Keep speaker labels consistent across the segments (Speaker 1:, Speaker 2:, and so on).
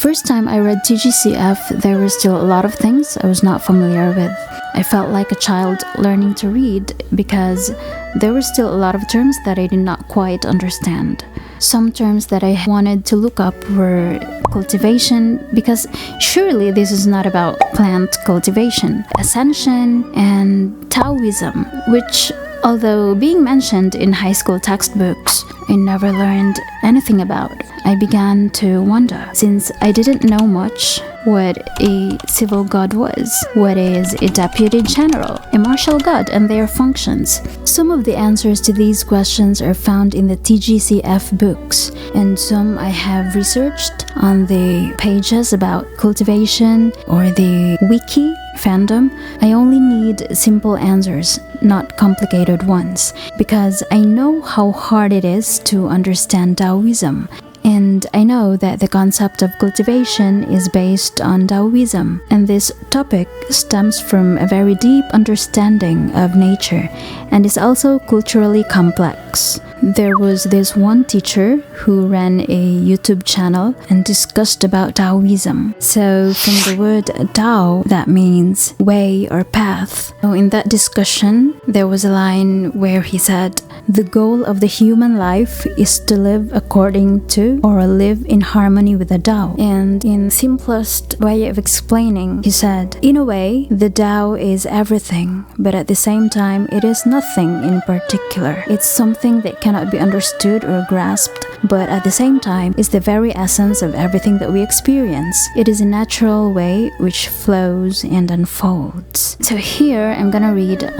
Speaker 1: first time I read TGCF, there were still a lot of things I was not familiar with. I felt like a child learning to read because there were still a lot of terms that I did not quite understand. Some terms that I wanted to look up were cultivation, because surely this is not about plant cultivation, ascension, and Taoism, which, although being mentioned in high school textbooks, I never learned anything about. I began to wonder, since I didn't know much, what a civil god was, what is a deputy general, a martial god, and their functions. Some of the answers to these questions are found in the TGCF books, and some I have researched on the pages about cultivation or the wiki fandom. I only need simple answers, not complicated ones, because I know how hard it is to understand Taoism. And I know that the concept of cultivation is based on Taoism, and this topic stems from a very deep understanding of nature and is also culturally complex. There was this one teacher who ran a YouTube channel and discussed about Taoism. So from the word Tao, that means way or path. So in that discussion, there was a line where he said, "The goal of the human life is to live according to or live in harmony with the Tao." And in simplest way of explaining, he said, in a way, the Tao is everything, but at the same time, it is nothing in particular. It's something that cannot be understood or grasped, but at the same time, is the very essence of everything that we experience. It is a natural way which flows and unfolds. So here, I'm gonna read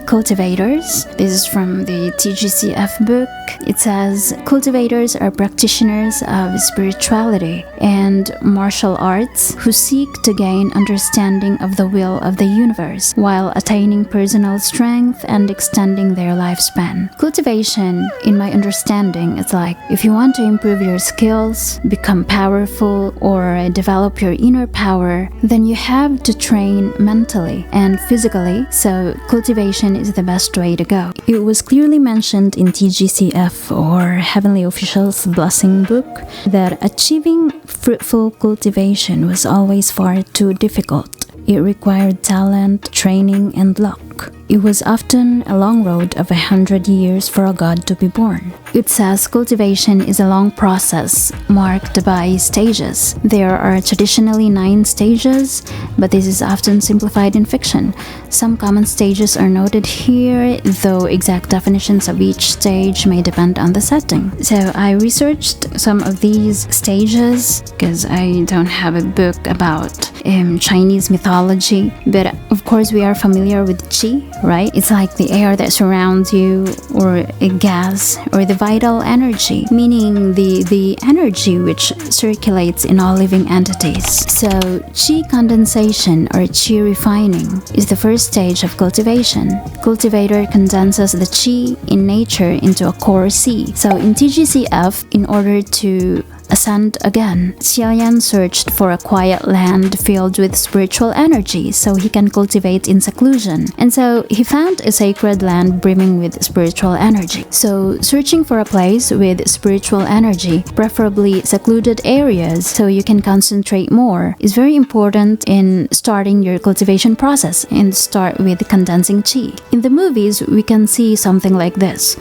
Speaker 1: Cultivators. This is from the TGCF book. It says, cultivators are practitioners of spirituality and martial arts who seek to gain understanding of the will of the universe while attaining personal strength and extending their lifespan. Cultivation, in my understanding, is like if you want to improve your skills, become powerful, or develop your inner power, then you have to train mentally and physically, so cultivation is the best way to go. It was clearly mentioned in TGCF, or Heavenly Officials Blessing book, that achieving fruitful cultivation was always far too difficult. It required talent, training, and luck. It was often a long road of 100 years for a god to be born. It says cultivation is a long process marked by stages. There are traditionally 9 stages, but this is often simplified in fiction. Some common stages are noted here, though exact definitions of each stage may depend on the setting. So I researched some of these stages because I don't have a book about Chinese mythology, but of course we are familiar with Qi, right? It's like the air that surrounds you, or a gas, or the vital energy, meaning the energy which circulates in all living entities. So Qi condensation or Qi refining is the first stage of cultivation. Cultivator condenses the Qi in nature into a core C. So in TGCF, in order to ascend again, Tian searched for a quiet land filled with spiritual energy so he can cultivate in seclusion. And so he found a sacred land brimming with spiritual energy. So searching for a place with spiritual energy, preferably secluded areas so you can concentrate more, is very important in starting your cultivation process, and start with condensing Qi. In the movies, we can see something like this.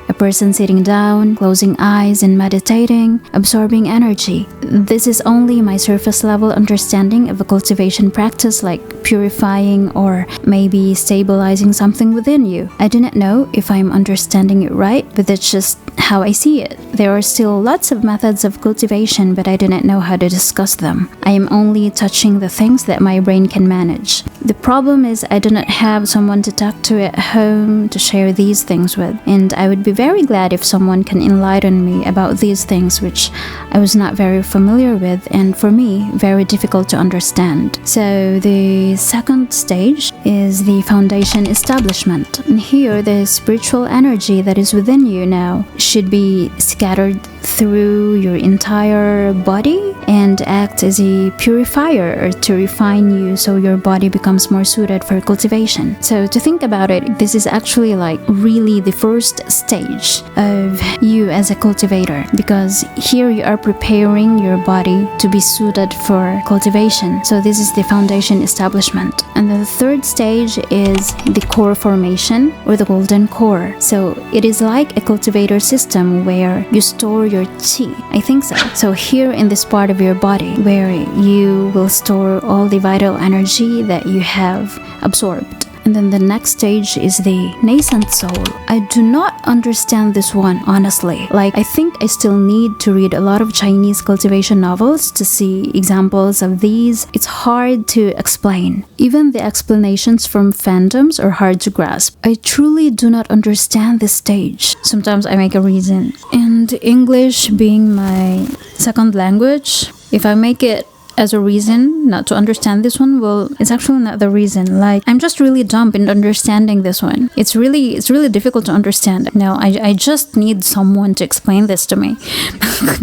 Speaker 1: A person sitting down, closing eyes and meditating, absorbing energy. This is only my surface level understanding of a cultivation practice, like purifying or maybe stabilizing something within you. I do not know if I'm understanding it right, but that's just how I see it. There are still lots of methods of cultivation, but I do not know how to discuss them. I am only touching the things that my brain can manage. The problem is I do not have someone to talk to at home to share these things with, and I would be very glad if someone can enlighten me about these things which I was not very familiar with, and for me, very difficult to understand. So the second stage is the foundation establishment. And here, the spiritual energy that is within you now should be scattered through your entire body and act as a purifier, or to refine you so your body becomes becomes more suited for cultivation. So to think about it, this is actually like really the first stage of you as a cultivator, because here you are preparing your body to be suited for cultivation. So this is the foundation establishment. And then the third stage is the core formation, or the golden core. So it is like a cultivator system where you store your qi. I think so. So here in this part of your body where you will store all the vital energy that you have absorbed. And then the next stage is the nascent soul. I do not understand this one, honestly. Like, I think I still need to read a lot of Chinese cultivation novels to see examples of these. It's hard to explain. Even the explanations from fandoms are hard to grasp. I truly do not understand this stage. Sometimes I make a reason. And English being my second language, if I make it as a reason not to understand this one, well, it's actually not the reason. Like, I'm just really dumb in understanding this one. It's really difficult to understand. Now, I just need someone to explain this to me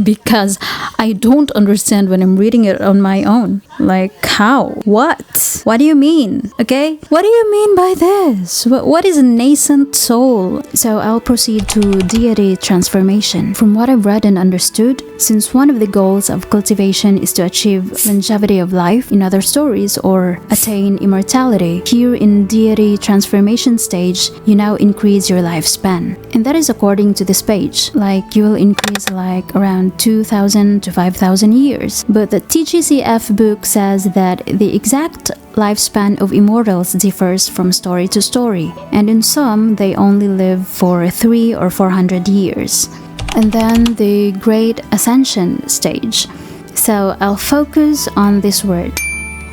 Speaker 1: because I don't understand when I'm reading it on my own. Like, how? What? What do you mean? Okay? What do you mean by this? What is a nascent soul? So I'll proceed to deity transformation. From what I've read and understood, since one of the goals of cultivation is to achieve longevity of life in other stories or attain immortality, here in deity transformation stage, you now increase your lifespan. And that is according to this page. Like, you will increase like around 2,000 to 5,000 years. But the TGCF book says that the exact lifespan of immortals differs from story to story, and in some they only live for 300 or 400 years. And then the Great Ascension stage. So I'll focus on this word,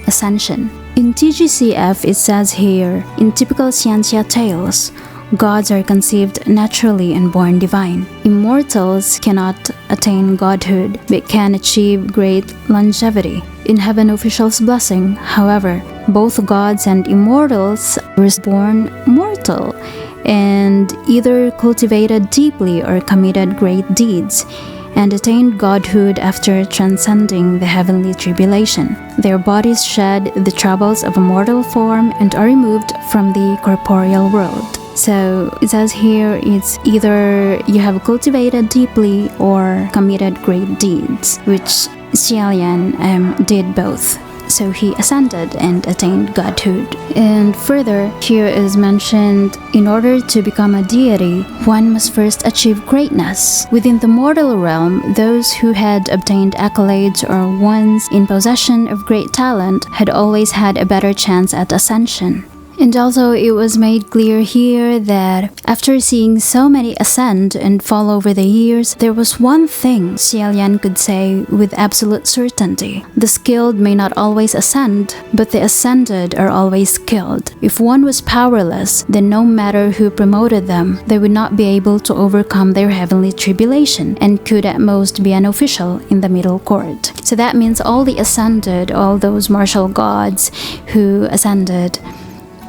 Speaker 1: ascension. In TGCF, it says here, in typical Xiang tales, gods are conceived naturally and born divine. Immortals cannot attain godhood, but can achieve great longevity. In Heaven Official's blessing, however, both gods and immortals were born mortal, and either cultivated deeply or committed great deeds, and attained godhood after transcending the heavenly tribulation. Their bodies shed the troubles of a mortal form and are removed from the corporeal world. So it says here, it's either you have cultivated deeply or committed great deeds, which Tiān did both. So he ascended and attained godhood. And further, here is mentioned, in order to become a deity, one must first achieve greatness. Within the mortal realm, those who had obtained accolades or ones in possession of great talent had always had a better chance at ascension. And also, it was made clear here that after seeing so many ascend and fall over the years, there was one thing Tiān could say with absolute certainty. The skilled may not always ascend, but the ascended are always skilled. If one was powerless, then no matter who promoted them, they would not be able to overcome their heavenly tribulation and could at most be an official in the middle court. So that means all the ascended, all those martial gods who ascended,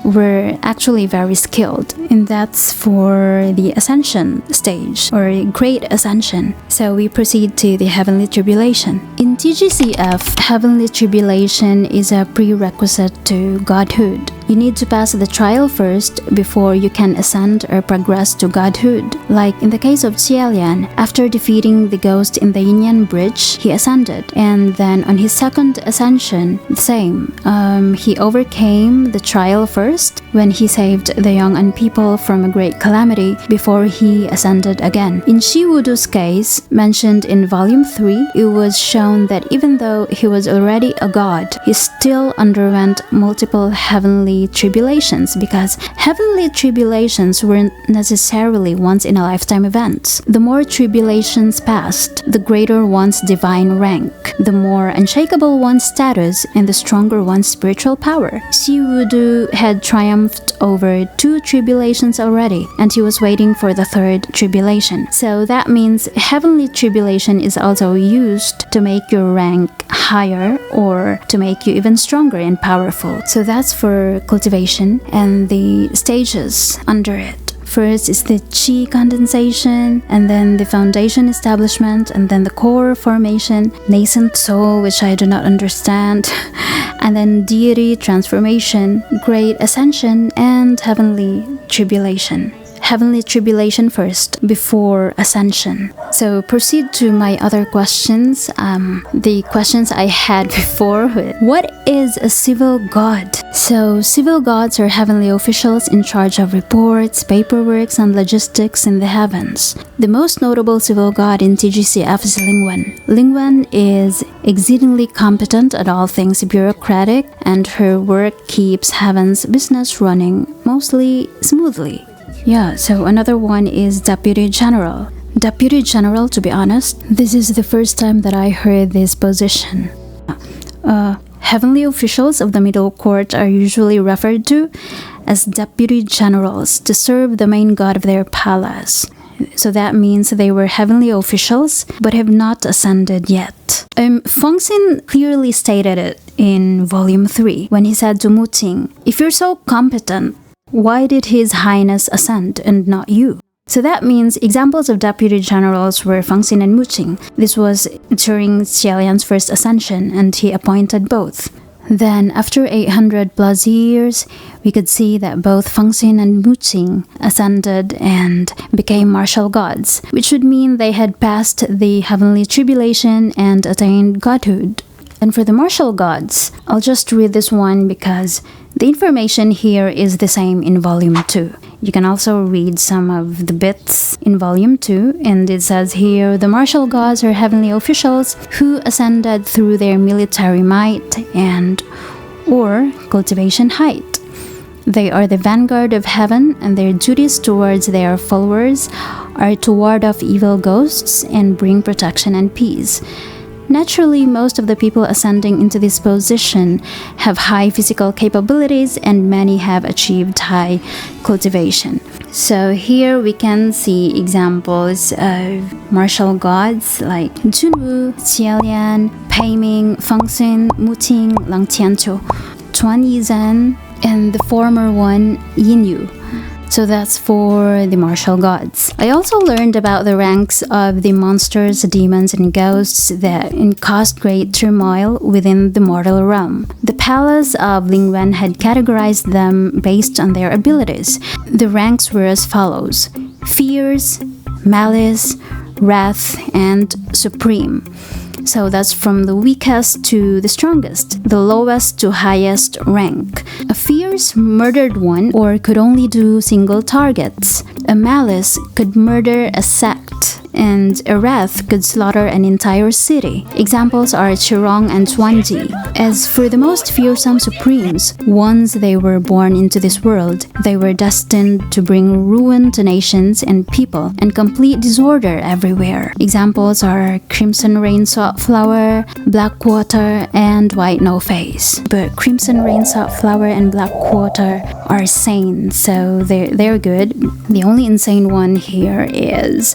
Speaker 1: were actually very skilled, and that's for the ascension stage, or great ascension. So we proceed to the heavenly tribulation. In TGCF, heavenly tribulation is a prerequisite to godhood. You need to pass the trial first before you can ascend or progress to godhood. Like in the case of Tiān, after defeating the ghost in the Yin Bridge, he ascended. And then on his second ascension, the same. He overcame the trial first when he saved the Yong'an people from a great calamity before he ascended again. In Shiwudu's case, mentioned in volume 3, it was shown that even though he was already a god, he still underwent multiple heavenly tribulations, because heavenly tribulations weren't necessarily once-in-a-lifetime events. The more tribulations passed, the greater one's divine rank, the more unshakable one's status, and the stronger one's spiritual power. Shiwudu had triumphed over 2 tribulations already, and he was waiting for the 3rd tribulation. So that means heavenly tribulation is also used to make your rank higher or to make you even stronger and powerful. So that's for cultivation and the stages under it. First is the qi condensation, and then the foundation establishment, and then the core formation, nascent soul, which I do not understand, and then deity transformation, great ascension, and heavenly tribulation. Heavenly tribulation first, before ascension. So proceed to my other questions. The questions I had before. What is a civil god? So civil gods are heavenly officials in charge of reports, paperwork, and logistics in the heavens. The most notable civil god in TGCF is Lingwen. Lingwen is exceedingly competent at all things bureaucratic, and her work keeps heaven's business running mostly smoothly. Yeah, so another one is Deputy General. Deputy General, to be honest, this is the first time that I heard this position. Heavenly officials of the middle court are usually referred to as Deputy Generals to serve the main god of their palace. So that means they were heavenly officials but have not ascended yet. Fengxin clearly stated it in Volume 3 when he said to Muting, "If you're so competent, why did His Highness ascend and not you?" So that means examples of deputy generals were Fengxin and Muting. This was during Xiaolian's first ascension, and he appointed both. Then, after 800 plus years, we could see that both Fengxin and Muting ascended and became martial gods, which would mean they had passed the heavenly tribulation and attained godhood. And for the martial gods, I'll just read this one because the information here is the same in Volume 2. You can also read some of the bits in Volume 2, and it says here, the martial gods are heavenly officials who ascended through their military might and or cultivation height. They are the vanguard of heaven, and their duties towards their followers are to ward off evil ghosts and bring protection and peace. Naturally, most of the people ascending into this position have high physical capabilities, and many have achieved high cultivation. So here we can see examples of martial gods like Junwu, Xiaolian, Peiming, Fengxin, Muting, Langtianqiu, Tuan Yizhen, and the former one, Yinyu. So that's for the martial gods. I also learned about the ranks of the monsters, demons, and ghosts that caused great turmoil within the mortal realm. The palace of Lingwen had categorized them based on their abilities. The ranks were as follows: fierce, malice, wrath, and supreme. So that's from the weakest to the strongest, the lowest to highest rank. A fierce murdered one or could only do single targets. A malice could murder a sect, and a wrath could slaughter an entire city. Examples are Chirong and Tuanji. As for the most fearsome supremes, once they were born into this world, they were destined to bring ruin to nations and people and complete disorder everywhere. Examples are Crimson Rain Salt Flower, Blackwater, and White No Face. But Crimson Rain Salt Flower and Blackwater are sane, so they're good. The only insane one here is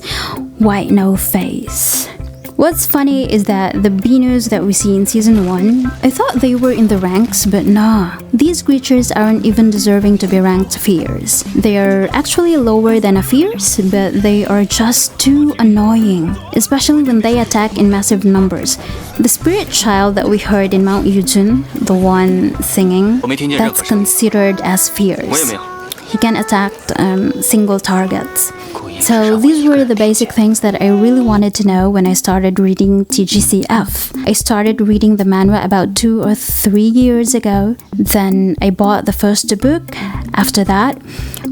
Speaker 1: White No Face. What's funny is that the Binus that we see in Season 1, I thought they were in the ranks, but nah. These creatures aren't even deserving to be ranked fierce. They are actually lower than a fierce, but they are just too annoying, especially when they attack in massive numbers. The spirit child that we heard in Mount Yujun, the one singing, that's considered as fierce. He can attack single targets. So these were the basic things that I really wanted to know when I started reading TGCF. I started reading the manhwa about 2 or 3 years ago. Then I bought the first book after that,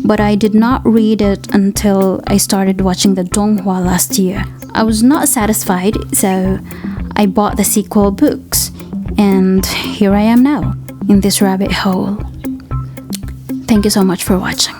Speaker 1: but I did not read it until I started watching the Donghua last year. I was not satisfied, so I bought the sequel books, and here I am now, in this rabbit hole. Thank you so much for watching.